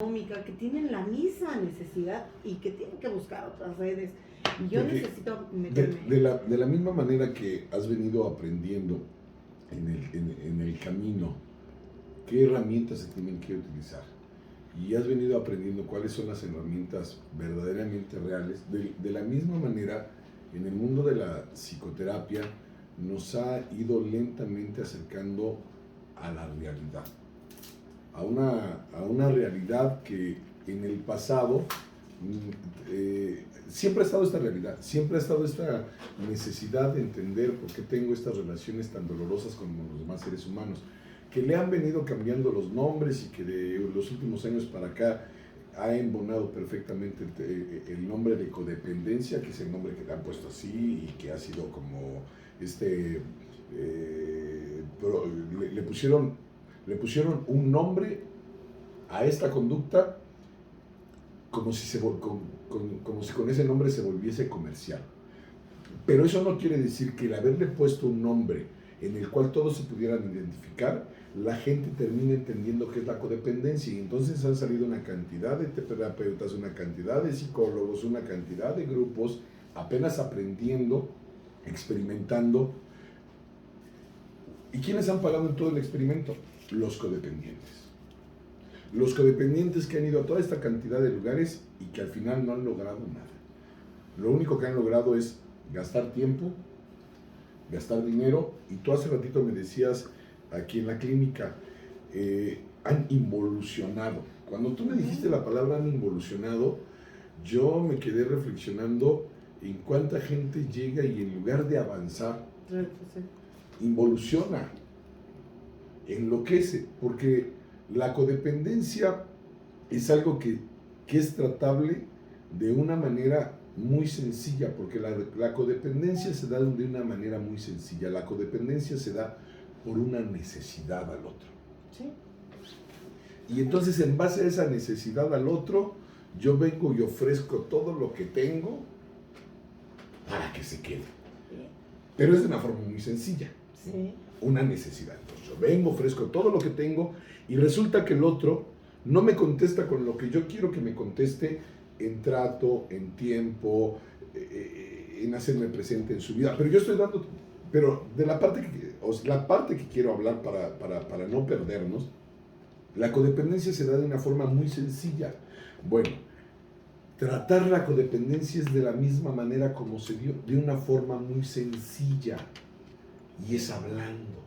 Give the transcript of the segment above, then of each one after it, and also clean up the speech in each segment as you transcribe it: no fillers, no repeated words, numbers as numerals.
económica, que tienen la misma necesidad y que tienen que buscar otras redes. Y yo Porque necesito meterme. de la misma manera que has venido aprendiendo en el camino qué herramientas se tienen que utilizar y has venido aprendiendo cuáles son las herramientas verdaderamente reales, de la misma manera en el mundo de la psicoterapia nos ha ido lentamente acercando a la realidad, a una realidad que en el pasado siempre ha estado esta realidad, siempre ha estado esta necesidad de entender por qué tengo estas relaciones tan dolorosas con los demás seres humanos, que le han venido cambiando los nombres y que de los últimos años para acá ha embonado perfectamente el nombre de codependencia, que es el nombre que le han puesto así y que ha sido como le pusieron un nombre a esta conducta como si con ese nombre se volviese comercial. Pero eso no quiere decir que el haberle puesto un nombre en el cual todos se pudieran identificar, la gente termina entendiendo qué es la codependencia, y entonces han salido una cantidad de terapeutas, una cantidad de psicólogos, una cantidad de grupos apenas aprendiendo, experimentando. ¿Y quiénes han pagado en todo el experimento? Los codependientes. Los codependientes que han ido a toda esta cantidad de lugares y que al final no han logrado nada. Lo único que han logrado es gastar tiempo, gastar dinero, y tú hace ratito me decías aquí en la clínica, han involucionado. Cuando tú me dijiste la palabra han involucionado, yo me quedé reflexionando en cuánta gente llega y en lugar de avanzar, involuciona, enloquece, porque la codependencia es algo que es tratable de una manera muy sencilla, porque la codependencia se da de una manera muy sencilla. La codependencia se da por una necesidad al otro. Sí. Y entonces, en base a esa necesidad al otro, yo vengo y ofrezco todo lo que tengo para que se quede. Pero es de una forma muy sencilla. Sí. Una necesidad. Entonces, yo vengo, ofrezco todo lo que tengo, y resulta que el otro no me contesta con lo que yo quiero que me conteste en trato, en tiempo, en hacerme presente en su vida. Pero yo estoy dando, pero de la parte que quiero hablar para no perdernos, la codependencia se da de una forma muy sencilla. Bueno, tratar la codependencia es de la misma manera como se dio, de una forma muy sencilla, y es hablando.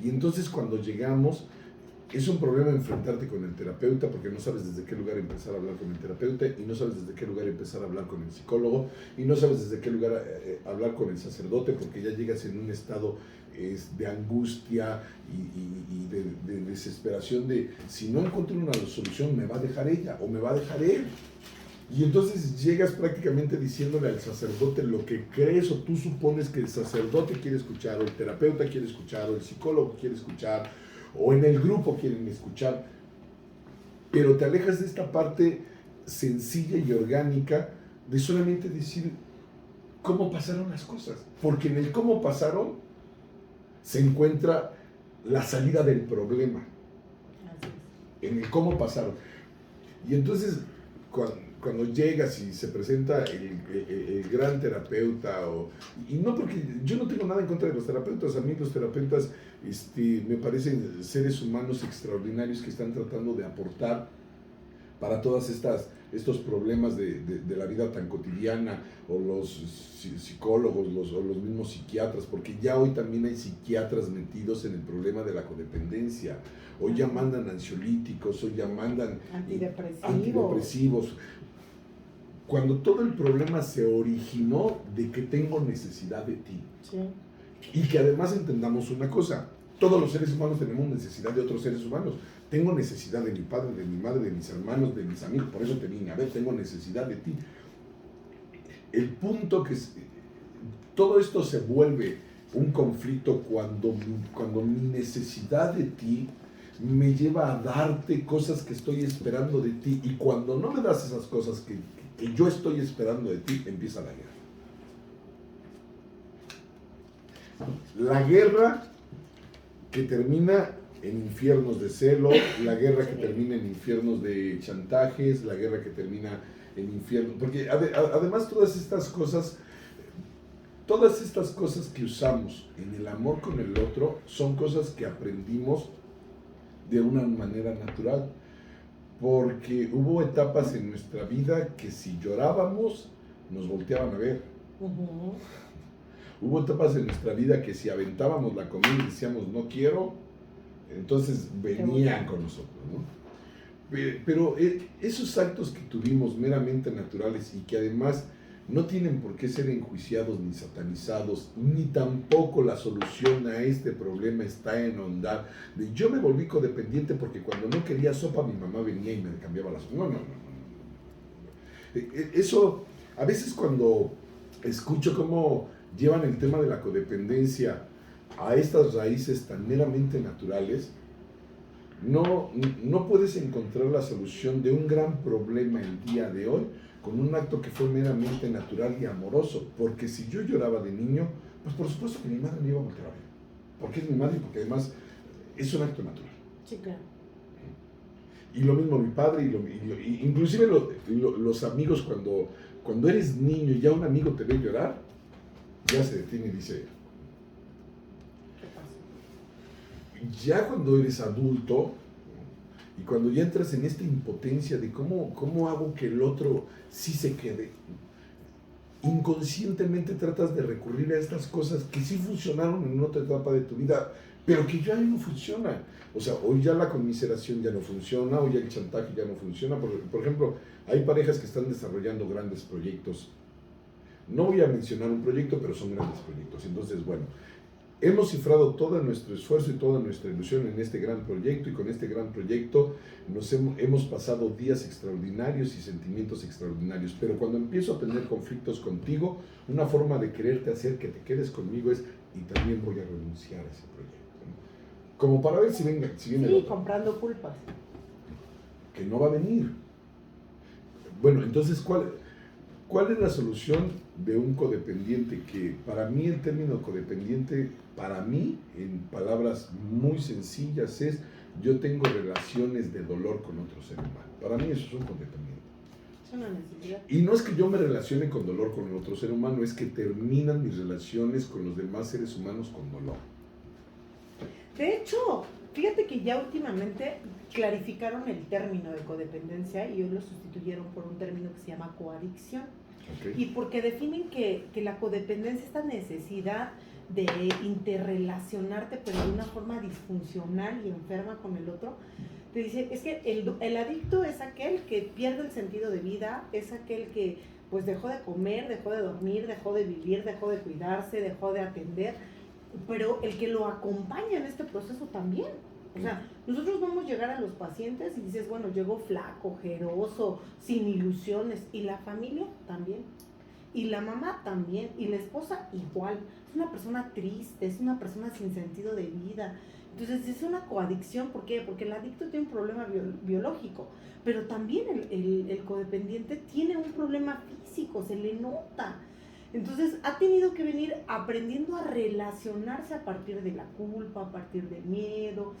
Y entonces cuando llegamos, es un problema enfrentarte con el terapeuta, porque no sabes desde qué lugar empezar a hablar con el terapeuta, y no sabes desde qué lugar empezar a hablar con el psicólogo, y no sabes desde qué lugar hablar con el sacerdote, porque ya llegas en un estado de angustia y de desesperación de, si no encuentro una solución, me va a dejar ella o me va a dejar él. Y entonces llegas prácticamente diciéndole al sacerdote lo que crees o tú supones que el sacerdote quiere escuchar, o el terapeuta quiere escuchar, o el psicólogo quiere escuchar, o en el grupo quieren escuchar, pero te alejas de esta parte sencilla y orgánica de solamente decir cómo pasaron las cosas, porque en el cómo pasaron se encuentra la salida del problema, en el cómo pasaron. Y entonces cuando llegas y se presenta el gran terapeuta, y no porque yo no tengo nada en contra de los terapeutas, a mí los terapeutas me parecen seres humanos extraordinarios que están tratando de aportar para todas estos problemas de la vida tan cotidiana, o los psicólogos o los mismos psiquiatras, porque ya hoy también hay psiquiatras metidos en el problema de la codependencia. Hoy ya mandan ansiolíticos, hoy ya mandan antidepresivos. Cuando todo el problema se originó de que tengo necesidad de ti. Sí. Y que además entendamos una cosa, todos los seres humanos tenemos necesidad de otros seres humanos. Tengo necesidad de mi padre, de mi madre, de mis hermanos, de mis amigos, por eso te vine a ver, tengo necesidad de ti. El punto que todo esto se vuelve un conflicto cuando mi necesidad de ti me lleva a darte cosas que estoy esperando de ti, y cuando no me das esas cosas que yo estoy esperando de ti, empieza la guerra. La guerra que termina en infiernos de celo, la guerra que termina en infiernos de chantajes, la guerra que termina en infiernos, porque además todas estas cosas que usamos en el amor con el otro son cosas que aprendimos de una manera natural, porque hubo etapas en nuestra vida que si llorábamos nos volteaban a ver. Uh-huh. Hubo etapas en nuestra vida que si aventábamos la comida y decíamos no quiero, entonces venían con nosotros, ¿no? Pero esos actos que tuvimos meramente naturales y que además no tienen por qué ser enjuiciados ni satanizados, ni tampoco la solución a este problema está en ahondar de yo me volví codependiente porque cuando no quería sopa mi mamá venía y me cambiaba la sopa. No. Eso, a veces cuando escucho cómo llevan el tema de la codependencia a estas raíces tan meramente naturales, no puedes encontrar la solución de un gran problema el día de hoy con un acto que fue meramente natural y amoroso, porque si yo lloraba de niño, pues por supuesto que mi madre me iba a voltear a ver, porque es mi madre y porque además es un acto natural. Sí, claro. Y lo mismo mi padre, inclusive los amigos, cuando eres niño y ya un amigo te ve llorar, ya se detiene y dice, ¿Qué pasa? ya cuando eres adulto y cuando ya entras en esta impotencia de cómo hago que el otro sí se quede, inconscientemente tratas de recurrir a estas cosas que sí funcionaron en otra etapa de tu vida, pero que ya no funcionan. O sea, hoy ya la conmiseración ya no funciona, hoy ya el chantaje ya no funciona. Por ejemplo, hay parejas que están desarrollando grandes proyectos. No voy a mencionar un proyecto, pero son grandes proyectos. Entonces, bueno, hemos cifrado todo nuestro esfuerzo y toda nuestra ilusión en este gran proyecto, y con este gran proyecto hemos pasado días extraordinarios y sentimientos extraordinarios, pero cuando empiezo a tener conflictos contigo, una forma de quererte hacer que te quedes conmigo es, y también voy a renunciar a ese proyecto, ¿no? Como para ver si viene Sí, el otro, comprando culpas. que no va a venir. Bueno, entonces, ¿cuál es la solución de un codependiente? Que para mí el término codependiente, para mí, en palabras muy sencillas, es yo tengo relaciones de dolor con otro ser humano. Para mí eso es un codependiente. Es una necesidad. Y no es que yo me relacione con dolor con otro ser humano, es que terminan mis relaciones con los demás seres humanos con dolor. De hecho, fíjate que ya últimamente clarificaron el término de codependencia y hoy lo sustituyeron por un término que se llama coadicción. ¿Okay? Y porque definen que la codependencia, esta necesidad de interrelacionarte, pero de una forma disfuncional y enferma con el otro, te dice, es que el adicto es aquel que pierde el sentido de vida, es aquel que pues dejó de comer, dejó de dormir, dejó de vivir, dejó de cuidarse, dejó de atender, pero el que lo acompaña en este proceso también. O sea, nosotros vamos a llegar a los pacientes y dices, bueno, llegó flaco, ojeroso, sin ilusiones, y la familia también, y la mamá también, y la esposa igual. Es una persona triste, es una persona sin sentido de vida. Entonces es una coadicción. ¿Por qué? Porque el adicto tiene un problema biológico, pero también el codependiente tiene un problema físico, se le nota. Entonces ha tenido que venir aprendiendo a relacionarse a partir de la culpa, a partir del miedo.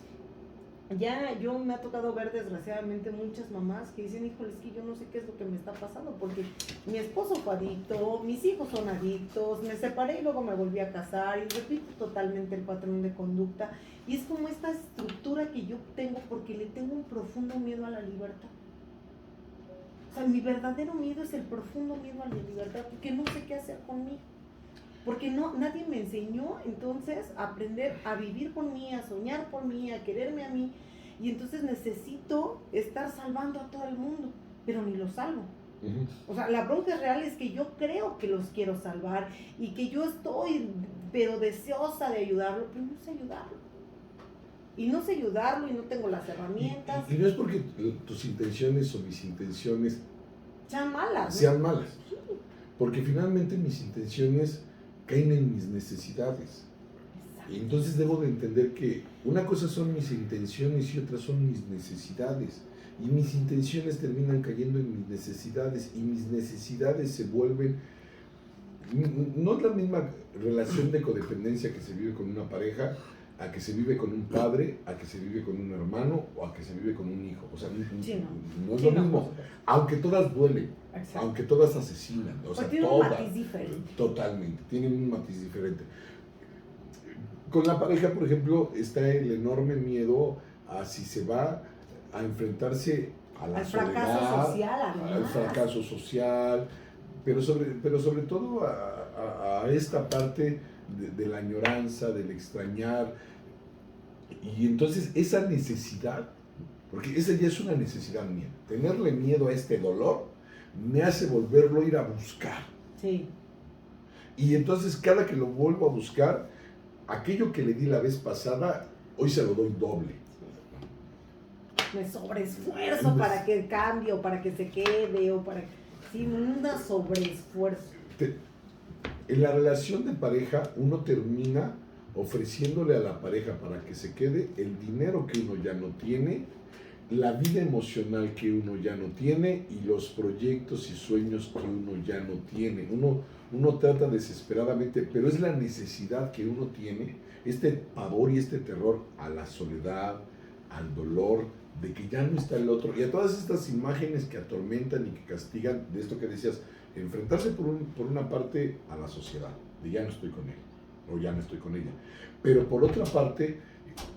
Ya yo me ha tocado ver desgraciadamente muchas mamás que dicen, híjole, es que yo no sé qué es lo que me está pasando, porque mi esposo fue adicto, mis hijos son adictos, me separé y luego me volví a casar y repito totalmente el patrón de conducta. Y es como esta estructura que yo tengo porque le tengo un profundo miedo a la libertad. O sea, mi verdadero miedo es el profundo miedo a la libertad, porque no sé qué hacer conmigo. Porque nadie me enseñó entonces a aprender a vivir por mí, a soñar por mí, a quererme a mí. Y entonces necesito estar salvando a todo el mundo, pero ni lo salvo. Uh-huh. O sea, la bronca real es que yo creo que los quiero salvar y que yo estoy, pero deseosa de ayudarlo, pero no sé ayudarlo. Y no sé ayudarlo y no tengo las herramientas. Y no es porque tus intenciones o mis intenciones sean malas, sean malas. Sí. Porque finalmente mis intenciones caen en mis necesidades. Exacto. Y entonces debo de entender que una cosa son mis intenciones y otra son mis necesidades. Y mis intenciones terminan cayendo en mis necesidades y mis necesidades se vuelven... No es la misma relación de codependencia que se vive con una pareja a que se vive con un padre, a que se vive con un hermano o a que se vive con un hijo. O sea, Sí, no es Sí, lo mismo. Aunque todas duelen, Exacto. aunque todas asesinan. O sea, tiene un todas. matiz diferente. Totalmente, tienen un matiz diferente. Con la pareja, por ejemplo, está el enorme miedo a si se va a enfrentarse a la Al soledad, fracaso social, además. al fracaso social, pero sobre todo a esta parte de la añoranza, del extrañar. Y entonces esa necesidad, porque esa ya es una necesidad mía, tenerle miedo a este dolor me hace volverlo a ir a buscar. Sí. Y entonces cada que lo vuelvo a buscar, aquello que le di la vez pasada, hoy se lo doy doble. Me sobreesfuerzo para que cambie o para que se quede o para... Sí, un sobreesfuerzo. En la relación de pareja uno termina ofreciéndole a la pareja para que se quede el dinero que uno ya no tiene, la vida emocional que uno ya no tiene y los proyectos y sueños que uno ya no tiene. Uno trata desesperadamente, pero es la necesidad que uno tiene, este pavor y este terror a la soledad, al dolor, de que ya no está el otro, y a todas estas imágenes que atormentan y que castigan, de esto que decías, enfrentarse por una parte a la sociedad, de ya no estoy con él, o ya no estoy con ella, pero por otra parte,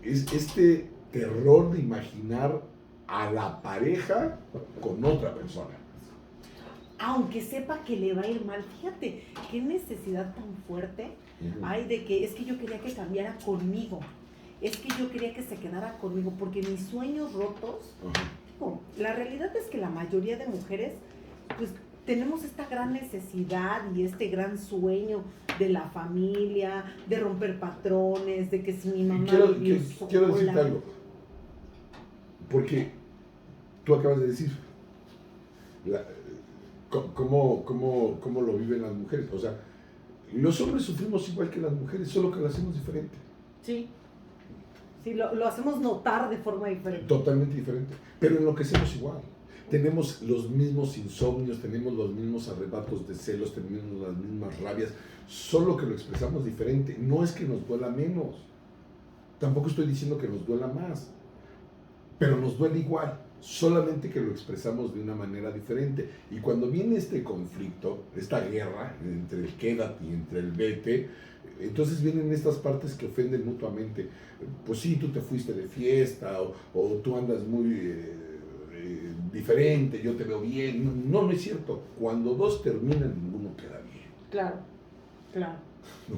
es este terror de imaginar a la pareja con otra persona. Aunque sepa que le va a ir mal, fíjate, qué necesidad tan fuerte hay de que es que yo quería que cambiara conmigo, es que yo quería que se quedara conmigo, porque mis sueños rotos, no, la realidad es que la mayoría de mujeres, pues tenemos esta gran necesidad y este gran sueño de la familia, de romper patrones, de que si mi mamá quiero sola, decirte algo, porque tú acabas de decir, ¿cómo lo viven las mujeres? O sea, los hombres sufrimos igual que las mujeres, solo que lo hacemos diferente. Sí. Sí, lo hacemos notar de forma diferente. Totalmente diferente, pero enloquecemos igual. Tenemos los mismos insomnios, tenemos los mismos arrebatos de celos, tenemos las mismas rabias, solo que lo expresamos diferente. No es que nos duela menos, tampoco estoy diciendo que nos duela más, pero nos duele igual, solamente que lo expresamos de una manera diferente. Y cuando viene este conflicto, esta guerra entre el quédate y entre el vete, entonces vienen estas partes que ofenden mutuamente. Pues sí, tú te fuiste de fiesta, o tú andas muy diferente, yo te veo bien. No es cierto. Cuando dos terminan, ninguno queda bien. Claro, claro. ¿No?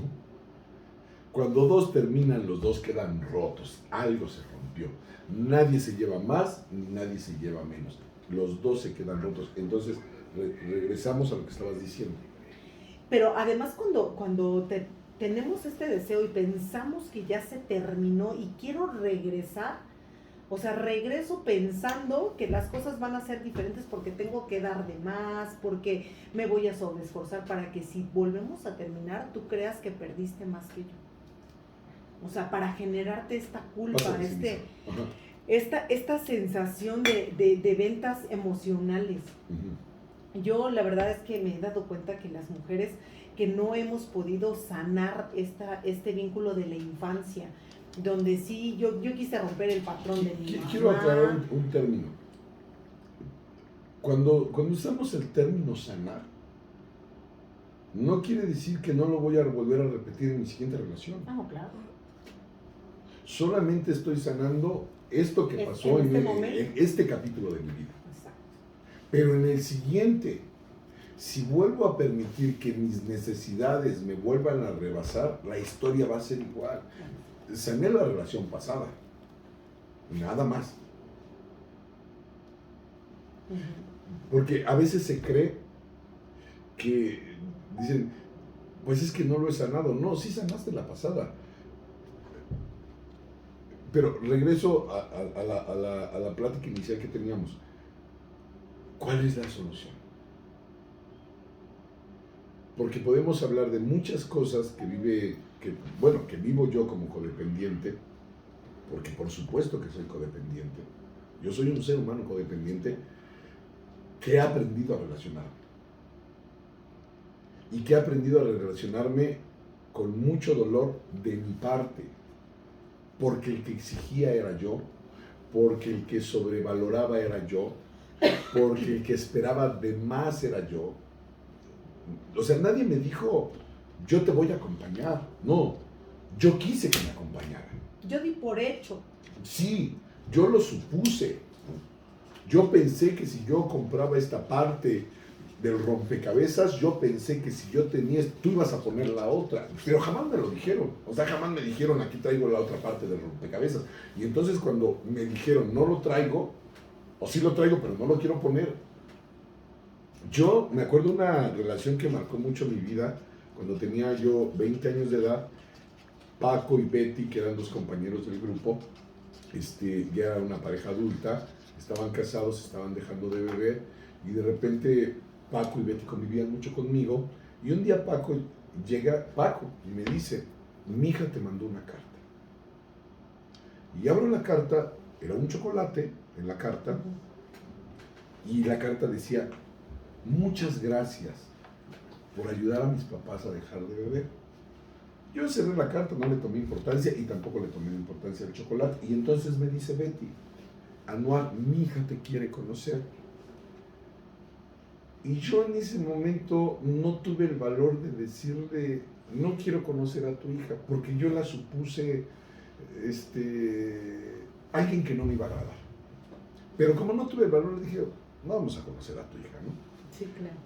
Cuando dos terminan, los dos quedan rotos. Algo se rompió. Nadie se lleva más, ni nadie se lleva menos. Los dos se quedan rotos. Entonces, regresamos a lo que estabas diciendo. Pero además cuando tenemos este deseo y pensamos que ya se terminó y quiero regresar, o sea, regreso pensando que las cosas van a ser diferentes porque tengo que dar de más, porque me voy a sobreesforzar para que si volvemos a terminar, tú creas que perdiste más que yo. O sea, para generarte esta culpa, esta sensación de ventas emocionales. Uh-huh. Yo la verdad es que me he dado cuenta que las mujeres que no hemos podido sanar este vínculo de la infancia, donde sí, yo quise romper el patrón de mi mamá. Quiero aclarar un término. Cuando usamos el término sanar, no quiere decir que no lo voy a volver a repetir en mi siguiente relación. Ah, claro. Solamente estoy sanando esto que pasó en este capítulo de mi vida. Exacto. Pero en el siguiente, si vuelvo a permitir que mis necesidades me vuelvan a rebasar, la historia va a ser igual. Sané la relación pasada, nada más. Porque a veces se cree que dicen, pues es que no lo he sanado. No, sí sanaste la pasada. Pero regreso a la plática inicial que teníamos. ¿Cuál es la solución? Porque podemos hablar de muchas cosas que vivo yo como codependiente, porque por supuesto que soy codependiente. Yo soy un ser humano codependiente que ha aprendido a relacionarme. Y que ha aprendido a relacionarme con mucho dolor de mi parte. porque el que exigía era yo, porque el que sobrevaloraba era yo, porque el que esperaba de más era yo. O sea, nadie me dijo, yo te voy a acompañar. No, yo quise que me acompañaran. Yo di por hecho. Sí, yo lo supuse. Yo pensé que si yo compraba esta parte del rompecabezas, yo pensé que si yo tenía, tú ibas a poner la otra, pero jamás me lo dijeron. O sea, jamás me dijeron, aquí traigo la otra parte del rompecabezas. Y entonces cuando me dijeron, no lo traigo, o sí lo traigo, pero no lo quiero poner, yo me acuerdo una relación que marcó mucho mi vida, cuando tenía yo 20 años de edad. Paco y Betty, que eran dos compañeros del grupo, ya era una pareja adulta, estaban casados, estaban dejando de beber, y de repente Paco y Betty convivían mucho conmigo, y un día llega Paco y me dice, mi hija te mandó una carta. Y abro la carta, era un chocolate en la carta, y la carta decía, muchas gracias por ayudar a mis papás a dejar de beber. Yo cerré la carta, no le tomé importancia y tampoco le tomé importancia al chocolate. Y entonces me dice Betty, Anuar, mi hija te quiere conocer. Y yo en ese momento no tuve el valor de decirle, no quiero conocer a tu hija, porque yo la supuse alguien que no me iba a agradar. Pero como no tuve el valor, le dije, no vamos a conocer a tu hija, ¿no? Sí, claro.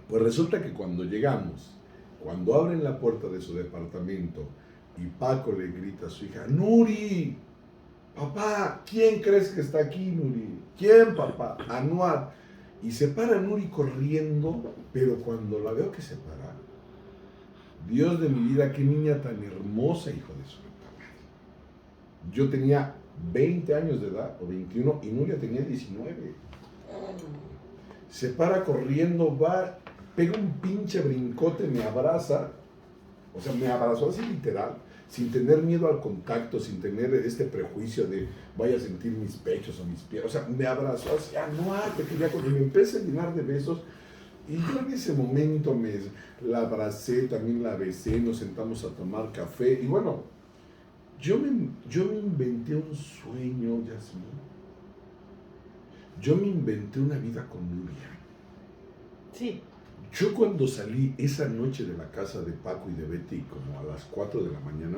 Pues resulta que cuando llegamos, cuando abren la puerta de su departamento y Paco le grita a su hija, Nuri, papá, ¿quién crees que está aquí, Nuri? ¿Quién, papá? Anuar. Y se para Nuri corriendo, pero cuando la veo que se para, Dios de mi vida, qué niña tan hermosa, hijo de su puta madre. Yo tenía 20 años de edad, o 21, y Nuria tenía 19. Se para corriendo, va, pega un pinche brincote, me abraza, o sea, me abrazó así literal, sin tener miedo al contacto, sin tener este prejuicio de vaya a sentir mis pechos o mis pies, o sea, me abrazó así, no, te quería y me empecé a llenar de besos, y yo en ese momento la abracé, también la besé, nos sentamos a tomar café, y bueno, yo me inventé un sueño, Yasmín. Yo me inventé una vida con Nuria. Sí. Yo cuando salí esa noche de la casa de Paco y de Betty, como a las 4 de la mañana,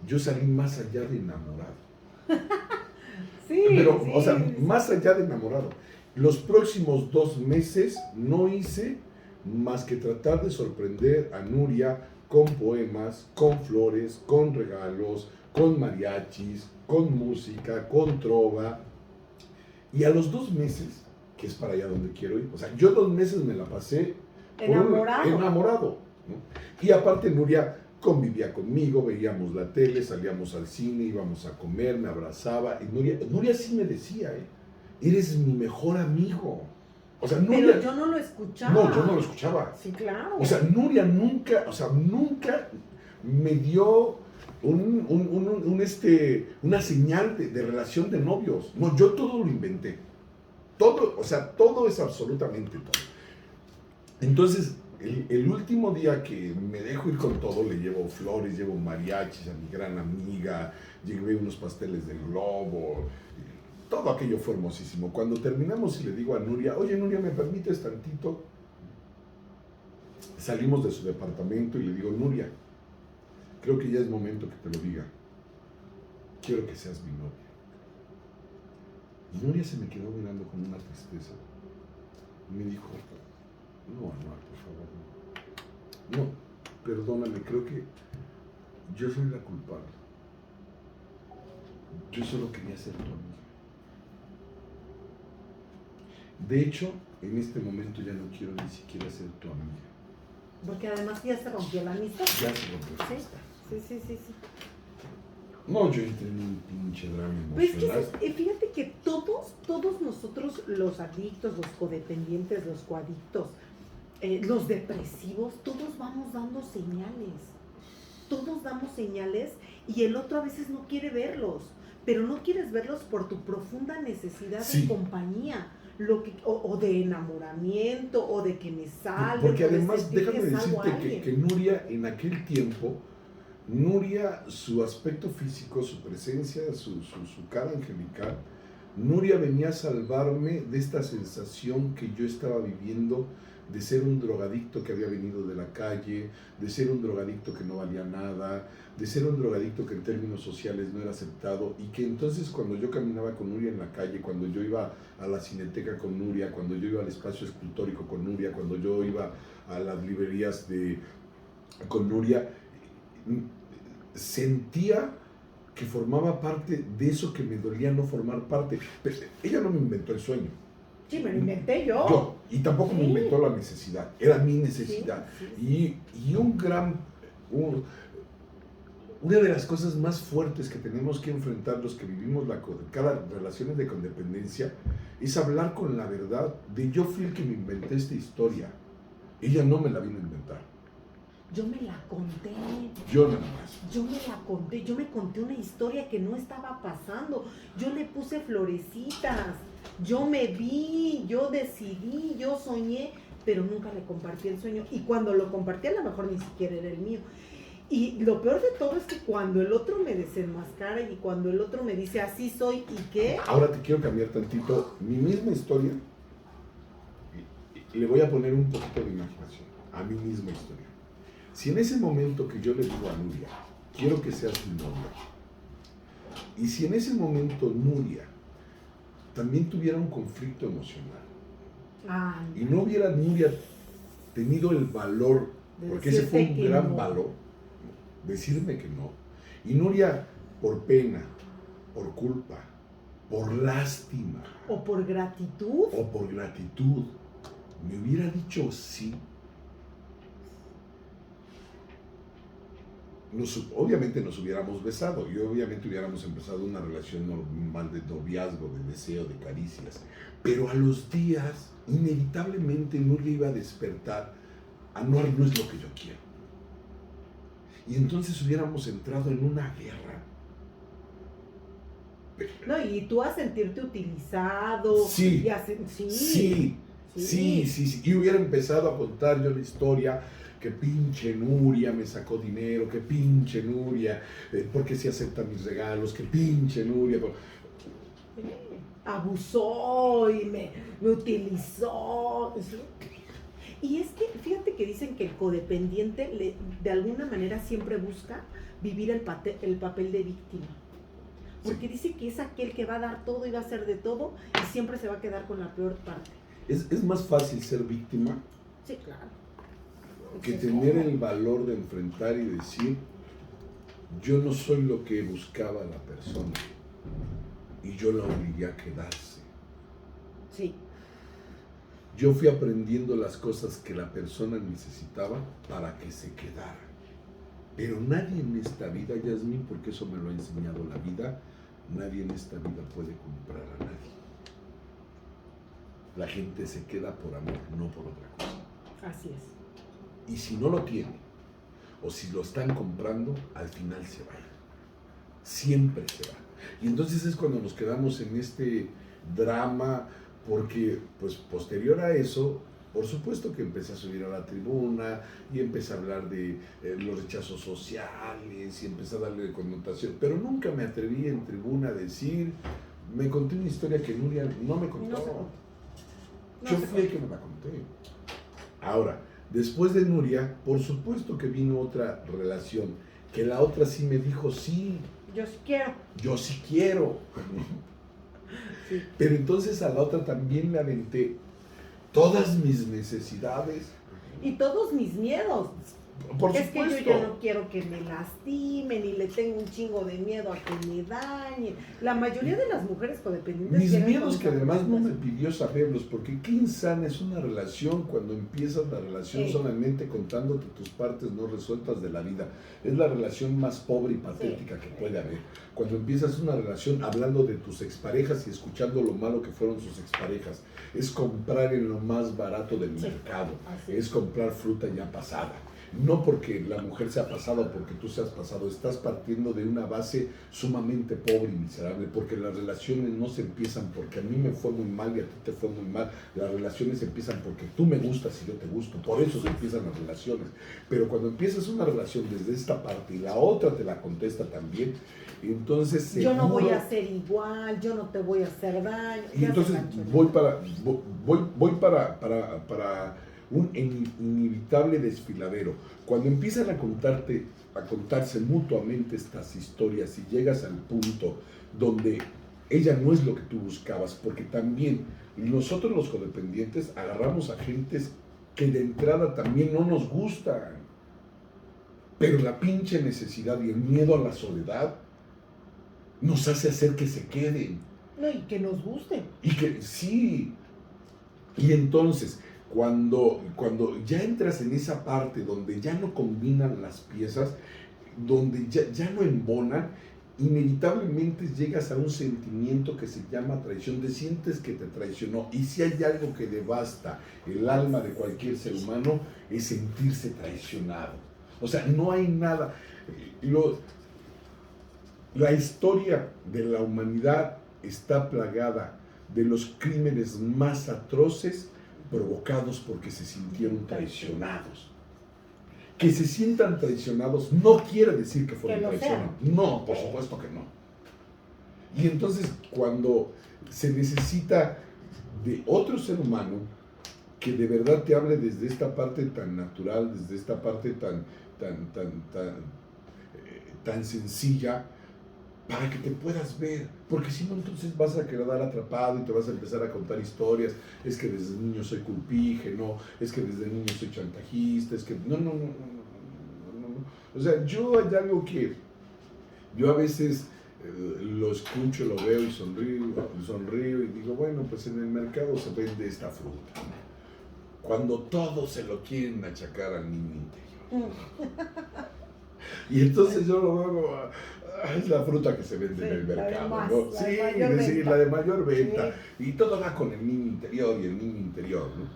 yo salí más allá de enamorado. Sí, pero, sí, o sea, sí. más allá de enamorado. Los próximos 2 meses no hice más que tratar de sorprender a Nuria con poemas, con flores, con regalos, con mariachis, con música, con trova. Y a los 2 meses, que es para allá donde quiero ir, o sea, yo 2 meses me la pasé enamorado, ¿no? Y aparte Nuria convivía conmigo, veíamos la tele, salíamos al cine, íbamos a comer, me abrazaba, y Nuria sí me decía, eres mi mejor amigo. O sea, Nuria, pero yo no lo escuchaba. No, yo no lo escuchaba. Sí, claro. O sea, Nuria nunca me dio una señal de relación de novios. No, yo todo lo inventé. Todo, o sea, todo es absolutamente todo. Entonces, el último día que me dejo ir con todo, le llevo flores, llevo mariachis a mi gran amiga, llevé unos pasteles del globo, todo aquello fue hermosísimo. Cuando terminamos y le digo a Nuria, oye Nuria, ¿me permites tantito? Salimos de su departamento y le digo, Nuria, creo que ya es momento que te lo diga. Quiero que seas mi novia. Y Nuria se me quedó mirando con una tristeza. Y me dijo, no, Anuar, por favor, no. No, perdóname, creo que yo soy la culpable. Yo solo quería ser tu amiga. De hecho, en este momento ya no quiero ni siquiera ser tu amiga. Porque además ya se rompió la amistad. Ya se rompió la Sí, amistad. sí. No, yo entré en un pinche drama Pues emocional. que fíjate que todos nosotros, los adictos, los codependientes, los coadictos, los depresivos, todos vamos dando señales. Todos damos señales y el otro a veces no quiere verlos, pero no quieres verlos por tu profunda necesidad Sí. de compañía, o de enamoramiento, o de que me salga. Porque además, déjame decirte que Nuria en aquel tiempo Nuria, su aspecto físico, su presencia, su cara angelical, Nuria venía a salvarme de esta sensación que yo estaba viviendo de ser un drogadicto que había venido de la calle, de ser un drogadicto que no valía nada, de ser un drogadicto que en términos sociales no era aceptado, y que entonces cuando yo caminaba con Nuria en la calle, cuando yo iba a la Cineteca con Nuria, cuando yo iba al espacio escultórico con Nuria, cuando yo iba a las librerías con Nuria, sentía que formaba parte de eso que me dolía no formar parte. Pero ella no me inventó el sueño. Sí, me lo inventé yo. Y tampoco me inventó la necesidad, era mi necesidad. Sí. Y una de las cosas más fuertes que tenemos que enfrentar los que vivimos cada relaciones de codependencia es hablar con la verdad de yo fui el que me inventé esta historia. Ella no me la vino a inventar. Yo me la conté. Yo nada más. Yo me la conté. Yo me conté una historia que no estaba pasando. Yo le puse florecitas. Yo me vi, yo decidí, yo soñé, pero nunca le compartí el sueño. Y cuando lo compartí, a lo mejor ni siquiera era el mío. Y lo peor de todo es que cuando el otro me desenmascara y cuando el otro me dice así soy y qué. Ahora te quiero cambiar tantito mi misma historia y le voy a poner un poquito de imaginación a mi misma historia. Si en ese momento que yo le digo a Nuria, quiero que seas mi novia, y si en ese momento Nuria también tuviera un conflicto emocional, y no hubiera Nuria tenido el valor, porque ese fue un gran valor, decirme que no, y Nuria por pena, por culpa, por lástima, o por gratitud, me hubiera dicho sí, obviamente nos hubiéramos besado y obviamente hubiéramos empezado una relación normal de noviazgo, de deseo, de caricias, pero a los días inevitablemente Nuria iba a despertar: Anuar no es lo que yo quiero, y entonces hubiéramos entrado en una guerra. No, y tú a sentirte utilizado. Sí, y sí, y hubiera empezado a contar yo la historia, que pinche Nuria me sacó dinero, que pinche Nuria, porque si acepta mis regalos, que pinche Nuria. Abusó y me utilizó. ¿Sí? Y es que, fíjate que dicen que el codependiente de alguna manera siempre busca vivir el papel de víctima. Porque dice que es aquel que va a dar todo y va a hacer de todo y siempre se va a quedar con la peor parte. Es más fácil ser víctima. Sí, claro. Que tener el valor de enfrentar y decir: yo no soy lo que buscaba la persona y yo la obligué a quedarse. Sí. Yo fui aprendiendo las cosas que la persona necesitaba para que se quedara. Pero nadie en esta vida, Yasmín, porque eso me lo ha enseñado la vida, nadie en esta vida puede comprar a nadie. La gente se queda por amor, no por otra cosa. Así es. Y si no lo tiene, o si lo están comprando, al final se va. Siempre se va. Y entonces es cuando nos quedamos en este drama, porque pues posterior a eso, por supuesto que empecé a subir a la tribuna y empecé a hablar de los rechazos sociales y empecé a darle connotación, pero nunca me atreví en tribuna a decir, me conté una historia que Nuria no me contó. Yo fui el que me la conté. Ahora, después de Nuria, por supuesto que vino otra relación, que la otra sí me dijo, sí. Yo sí quiero. Yo sí quiero. Sí. Pero entonces a la otra también me aventé todas mis necesidades. Y todos mis miedos. Por es supuesto. Que yo ya no quiero que me lastimen y le tengo un chingo de miedo a que me dañen. La mayoría de las mujeres codependientes... Mis miedos que además no me pidió saberlos, porque qué insana es una relación cuando empiezas la relación solamente contándote tus partes no resueltas de la vida. Es la relación más pobre y patética que puede haber. Cuando empiezas una relación hablando de tus exparejas y escuchando lo malo que fueron sus exparejas. Es comprar en lo más barato del mercado. Es comprar fruta ya pasada. no porque la mujer sea pasada o porque tú seas pasado, estás partiendo de una base sumamente pobre y miserable, porque las relaciones no se empiezan porque a mí me fue muy mal y a ti te fue muy mal, las relaciones empiezan porque tú me gustas y yo te gusto, por eso se empiezan las relaciones, pero cuando empiezas una relación desde esta parte y la otra te la contesta también, entonces seguro, yo no voy a ser igual, yo no te voy a hacer daño. Y entonces voy para un inevitable desfiladero. Cuando empiezan a contarse mutuamente estas historias y llegas al punto donde ella no es lo que tú buscabas, porque también nosotros los codependientes agarramos a gentes que de entrada también no nos gustan, pero la pinche necesidad y el miedo a la soledad nos hace hacer que se queden. No, y que nos guste. Y que sí. Y entonces, cuando ya entras en esa parte donde ya no combinan las piezas, donde ya no embonan, inevitablemente llegas a un sentimiento que se llama traición, de sientes que te traicionó. Y si hay algo que devasta el alma de cualquier ser humano, es sentirse traicionado. O sea, no hay nada. La historia de la humanidad está plagada de los crímenes más atroces provocados porque se sintieron traicionados. Que se sientan traicionados no quiere decir que fueron traicionados. No, por supuesto que no. Y entonces cuando se necesita de otro ser humano que de verdad te hable desde esta parte tan natural, desde esta parte tan sencilla, para que te puedas ver, porque si no entonces vas a quedar atrapado y te vas a empezar a contar historias, es que desde niño soy culpígeno, es que desde niño soy chantajista, es que no. O sea, yo hay algo que yo a veces lo escucho, lo veo y sonrío y digo, bueno, pues en el mercado se vende esta fruta, cuando todos se lo quieren achacar al niño interior. Y entonces yo lo veo, es la fruta que se vende en el mercado, ¿no? Sí, la de mayor venta. Sí. Y todo va con el niño interior y el niño interior, ¿no?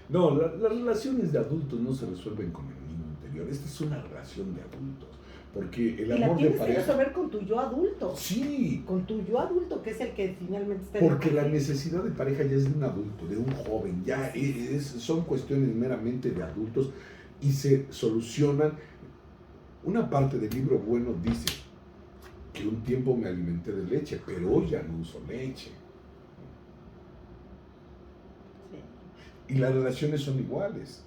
No, las relaciones de adultos no se resuelven con el niño interior. Esta es una relación de adultos. Porque el amor de pareja... Y la tienes que resolver con tu yo adulto. Sí. Con tu yo adulto, que es el que finalmente está... Porque la necesidad de pareja ya es de un adulto, de un joven. Ya son cuestiones meramente de adultos y se solucionan. Una parte del libro bueno dice que un tiempo me alimenté de leche, pero hoy ya no uso leche. Sí. Y las relaciones son iguales,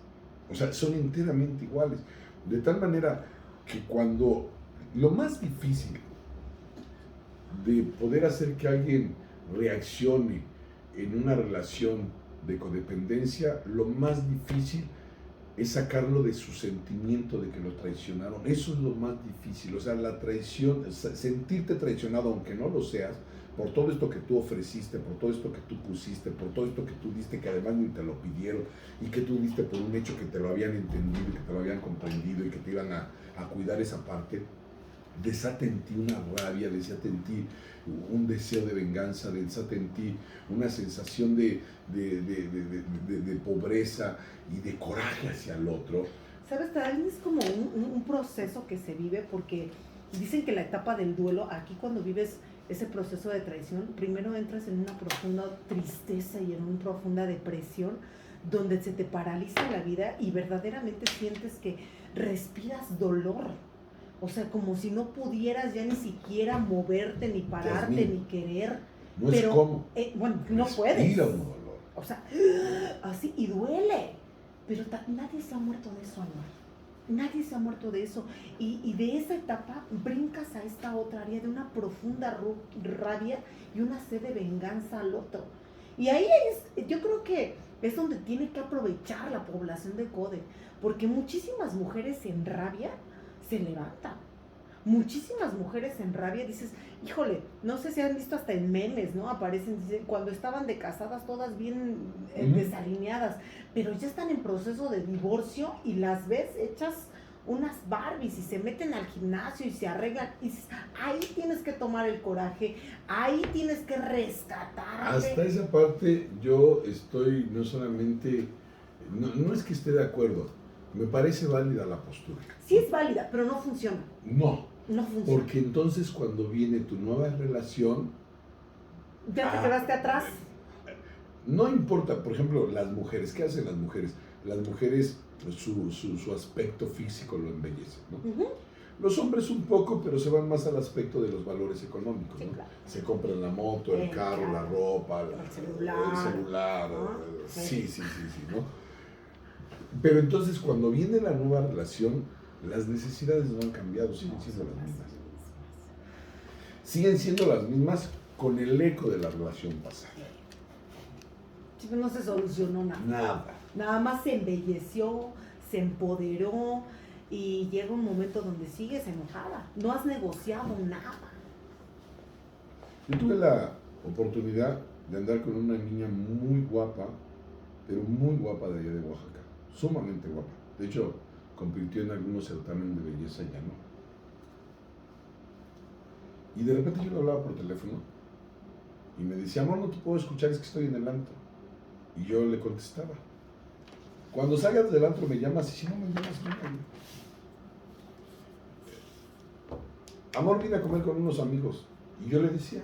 o sea, son enteramente iguales. De tal manera que cuando lo más difícil de poder hacer que alguien reaccione en una relación de codependencia, lo más difícil es sacarlo de su sentimiento de que lo traicionaron. Eso es lo más difícil, o sea, la traición, sentirte traicionado aunque no lo seas, por todo esto que tú ofreciste, por todo esto que tú pusiste, por todo esto que tú diste, que además ni te lo pidieron, y que tú diste por un hecho que te lo habían entendido, y que te lo habían comprendido, y que te iban a cuidar esa parte, desata en ti una rabia, desata en ti un deseo de venganza, desata en ti una sensación de pobreza y de coraje hacia el otro. ¿Sabes? También es como un proceso que se vive, porque dicen que la etapa del duelo, aquí cuando vives ese proceso de traición, primero entras en una profunda tristeza y en una profunda depresión, donde se te paraliza la vida y verdaderamente sientes que respiras dolor. O sea, como si no pudieras ya ni siquiera moverte, ni pararte, ni querer. No es como. Bueno, no puedes. Un dolor. O sea, así, y duele. Pero nadie se ha muerto de eso, amor. Nadie se ha muerto de eso. Y de esa etapa brincas a esta otra área de una profunda rabia y una sed de venganza al otro. Y ahí yo creo que es donde tiene que aprovechar la población de CODE. Porque muchísimas mujeres en rabia se levantan. Muchísimas mujeres en rabia, dices, híjole, no sé si han visto hasta en memes, ¿no? Aparecen, dicen, cuando estaban de casadas todas bien desalineadas, pero ya están en proceso de divorcio y las ves hechas unas Barbies y se meten al gimnasio y se arreglan. Y dices, ahí tienes que tomar el coraje, ahí tienes que rescatarte. Hasta esa parte yo estoy no solamente, no es que esté de acuerdo, Me parece válida la postura. Sí es válida, pero no funciona. No, No funciona. porque entonces cuando viene tu nueva relación, Ya te quedaste atrás. no importa, por ejemplo, las mujeres, ¿qué hacen las mujeres? Las mujeres, pues, su aspecto físico lo embellecen, ¿no? Ujú. Los hombres un poco, pero se van más al aspecto de los valores económicos, Sí, ¿no? claro. Se compran la moto, el carro, la ropa, el celular, ¿no? sí, ¿no? Pero entonces cuando viene la nueva relación, las necesidades no han cambiado, siguen siendo las mismas. Siguen siendo las mismas con el eco de la relación pasada. Sí, pero no se solucionó nada. Nada. Nada más se embelleció, se empoderó y llega un momento donde sigues enojada. No has negociado nada. Yo tuve la oportunidad de andar con una niña muy guapa, pero muy guapa de allá de Oaxaca, sumamente guapa. De hecho, compitió en algunos certámenes de belleza ya no. Y de repente yo le hablaba por teléfono y me decía, amor, no te puedo escuchar, es que estoy en el antro. Y yo le contestaba, cuando salgas del antro me llamas, y si no me llamas, no. Amor, vine a comer con unos amigos. Y yo le decía,